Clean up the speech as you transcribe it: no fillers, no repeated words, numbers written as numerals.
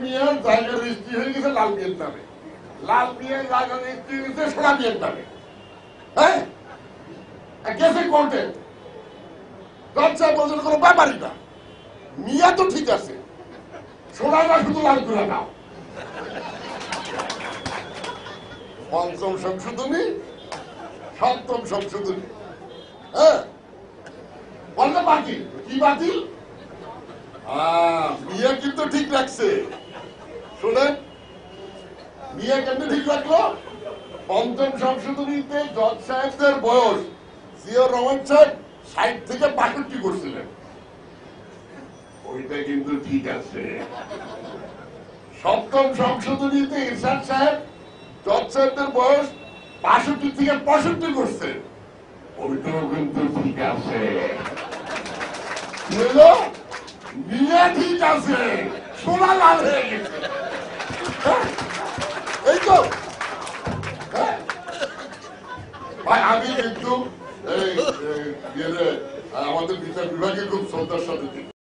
মিয়ার জায়গা রেজিস্ট্রি হয়ে গেছে লাল মিয়ার নামে, লাল মিয়ার জায়গা রেজিস্ট্রি হয়ে গেছে সোনা মিয়ার নামে। হ্যাঁ, গেছে কোর্টে, জজ সাহেব বলছেন কোনো ব্যাপারই না, মিয়া তো ঠিক আছে, সোনাটা শুধু লাল করে দাও। পঞ্চম সংশোধনী, সপ্তম সংশোধনী, হ্যাঁ বললে বাতিল। কি বাতিল? মিয়া কিন্তু ঠিক রাখছে। শোনেন, মিয়া কেমনি ঠিক রাখলো? পঞ্চম সংশোধনীতে জজ সাহেবদের বয়স জিয়াউর রহমান সাহেব ৬০ থেকে ৬২ করছিলেন, ওইটা কিন্তু ঠিক আছে। সপ্তম সংশোধনীতে ইরশাদ সাহেব জজ সাহেবদের বয়স ৬২ থেকে ৬৫ করছে, ওইটাও কিন্তু ঠিক আছে। মিয়া ঠিক আছে, সোনা লাল হয়ে গেছে। এই তো ভাই, আমি কিন্তু আমাদের বিচার বিভাগে খুব শ্রদ্ধার সাথে